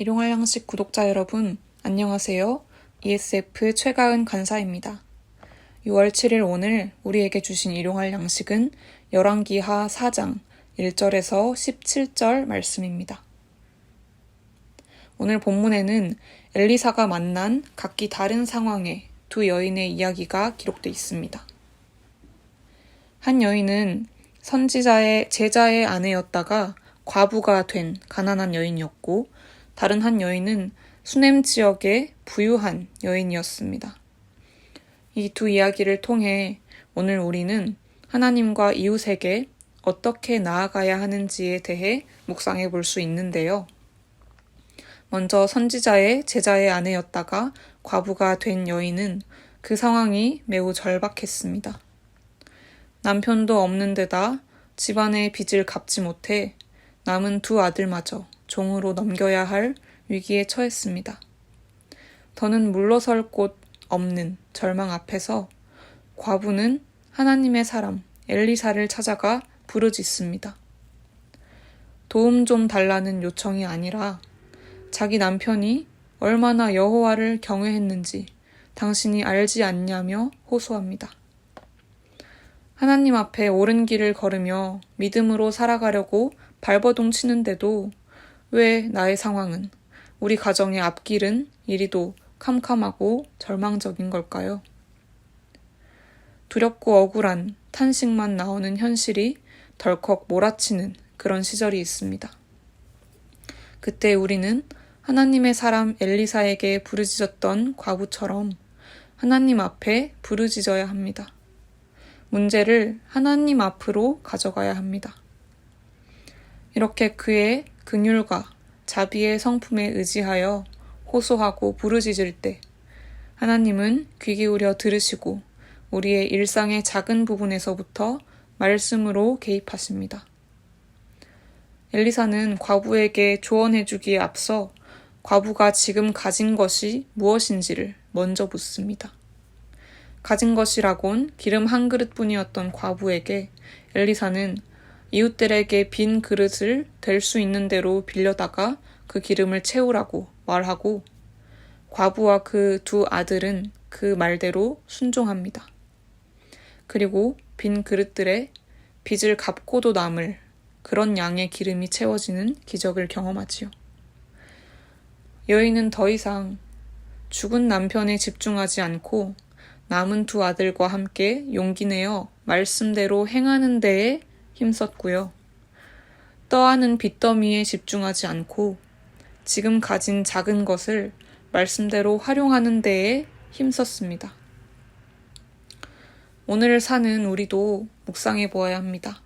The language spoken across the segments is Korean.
일용할 양식 구독자 여러분, 안녕하세요. ESF 최가은 간사입니다. 6월 7일 오늘 우리에게 주신 일용할 양식은 열왕기하 4장 1절에서 17절 말씀입니다. 오늘 본문에는 엘리사가 만난 각기 다른 상황의 두 여인의 이야기가 기록되어 있습니다. 한 여인은 선지자의 제자의 아내였다가 과부가 된 가난한 여인이었고, 다른 한 여인은 수넴 지역의 부유한 여인이었습니다. 이 두 이야기를 통해 오늘 우리는 하나님과 이웃에게 어떻게 나아가야 하는지에 대해 묵상해 볼 수 있는데요. 먼저 선지자의 제자의 아내였다가 과부가 된 여인은 그 상황이 매우 절박했습니다. 남편도 없는 데다 집안의 빚을 갚지 못해 남은 두 아들마저 종으로 넘겨야 할 위기에 처했습니다. 더는 물러설 곳 없는 절망 앞에서 과부는 하나님의 사람 엘리사를 찾아가 부르짖습니다. 도움 좀 달라는 요청이 아니라 자기 남편이 얼마나 여호와를 경외했는지 당신이 알지 않냐며 호소합니다. 하나님 앞에 옳은 길을 걸으며 믿음으로 살아가려고 발버둥 치는데도 왜 나의 상황은, 우리 가정의 앞길은 이리도 캄캄하고 절망적인 걸까요? 두렵고 억울한 탄식만 나오는 현실이 덜컥 몰아치는 그런 시절이 있습니다. 그때 우리는 하나님의 사람 엘리사에게 부르짖었던 과부처럼 하나님 앞에 부르짖어야 합니다. 문제를 하나님 앞으로 가져가야 합니다. 이렇게 그의 긍휼과 자비의 성품에 의지하여 호소하고 부르짖을 때 하나님은 귀 기울여 들으시고 우리의 일상의 작은 부분에서부터 말씀으로 개입하십니다. 엘리사는 과부에게 조언해주기에 앞서 과부가 지금 가진 것이 무엇인지를 먼저 묻습니다. 가진 것이라곤 기름 한 그릇뿐이었던 과부에게 엘리사는 이웃들에게 빈 그릇을 될 수 있는 대로 빌려다가 그 기름을 채우라고 말하고, 과부와 그 두 아들은 그 말대로 순종합니다. 그리고 빈 그릇들에 빚을 갚고도 남을 그런 양의 기름이 채워지는 기적을 경험하지요. 여인은 더 이상 죽은 남편에 집중하지 않고 남은 두 아들과 함께 용기 내어 말씀대로 행하는 데에 힘썼고요. 떠안은 빚더미에 집중하지 않고 지금 가진 작은 것을 말씀대로 활용하는 데에 힘썼습니다. 오늘을 사는 우리도 묵상해 보아야 합니다.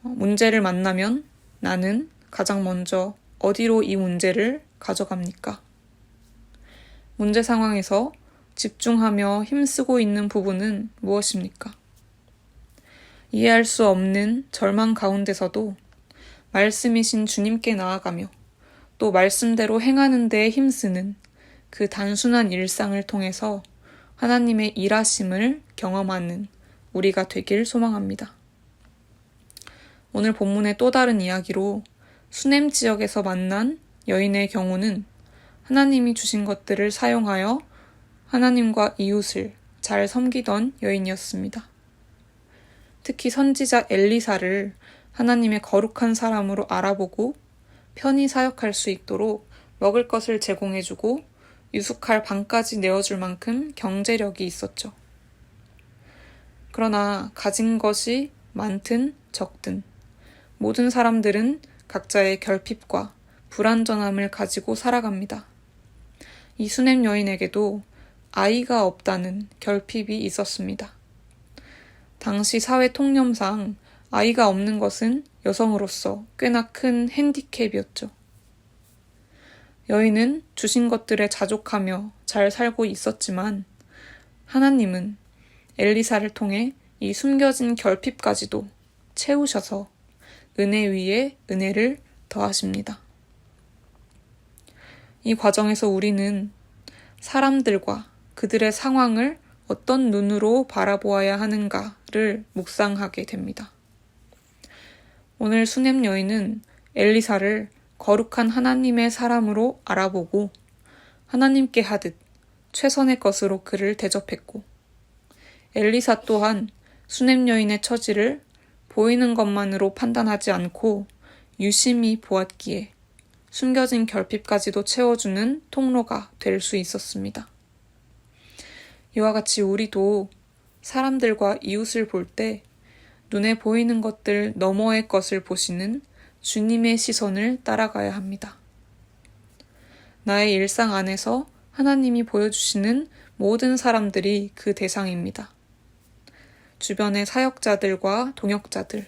문제를 만나면 나는 가장 먼저 어디로 이 문제를 가져갑니까? 문제 상황에서 집중하며 힘쓰고 있는 부분은 무엇입니까? 이해할 수 없는 절망 가운데서도 말씀이신 주님께 나아가며 또 말씀대로 행하는 데에 힘쓰는 그 단순한 일상을 통해서 하나님의 일하심을 경험하는 우리가 되길 소망합니다. 오늘 본문의 또 다른 이야기로 수넴 지역에서 만난 여인의 경우는 하나님이 주신 것들을 사용하여 하나님과 이웃을 잘 섬기던 여인이었습니다. 특히 선지자 엘리사를 하나님의 거룩한 사람으로 알아보고 편히 사역할 수 있도록 먹을 것을 제공해주고 유숙할 방까지 내어줄 만큼 경제력이 있었죠. 그러나 가진 것이 많든 적든 모든 사람들은 각자의 결핍과 불완전함을 가지고 살아갑니다. 이 수넴 여인에게도 아이가 없다는 결핍이 있었습니다. 당시 사회 통념상 아이가 없는 것은 여성으로서 꽤나 큰 핸디캡이었죠. 여인은 주신 것들에 자족하며 잘 살고 있었지만 하나님은 엘리사를 통해 이 숨겨진 결핍까지도 채우셔서 은혜 위에 은혜를 더하십니다. 이 과정에서 우리는 사람들과 그들의 상황을 어떤 눈으로 바라보아야 하는가를 묵상하게 됩니다. 오늘 수넴 여인은 엘리사를 거룩한 하나님의 사람으로 알아보고 하나님께 하듯 최선의 것으로 그를 대접했고, 엘리사 또한 수넴 여인의 처지를 보이는 것만으로 판단하지 않고 유심히 보았기에 숨겨진 결핍까지도 채워주는 통로가 될 수 있었습니다. 이와 같이 우리도 사람들과 이웃을 볼 때 눈에 보이는 것들 너머의 것을 보시는 주님의 시선을 따라가야 합니다. 나의 일상 안에서 하나님이 보여주시는 모든 사람들이 그 대상입니다. 주변의 사역자들과 동역자들,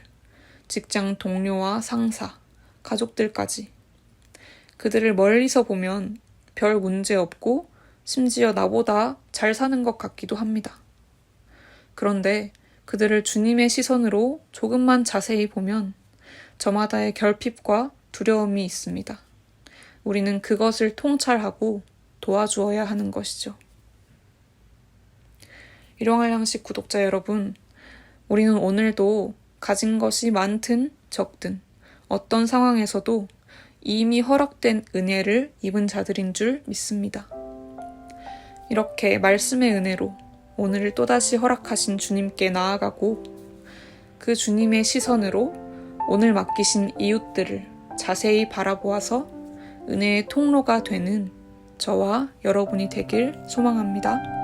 직장 동료와 상사, 가족들까지. 그들을 멀리서 보면 별 문제 없고 심지어 나보다 잘 사는 것 같기도 합니다. 그런데 그들을 주님의 시선으로 조금만 자세히 보면 저마다의 결핍과 두려움이 있습니다. 우리는 그것을 통찰하고 도와주어야 하는 것이죠. 일용할 양식 구독자 여러분, 우리는 오늘도 가진 것이 많든 적든 어떤 상황에서도 이미 허락된 은혜를 입은 자들인 줄 믿습니다. 이렇게 말씀의 은혜로 오늘을 또다시 허락하신 주님께 나아가고 그 주님의 시선으로 오늘 맡기신 이웃들을 자세히 바라보아서 은혜의 통로가 되는 저와 여러분이 되길 소망합니다.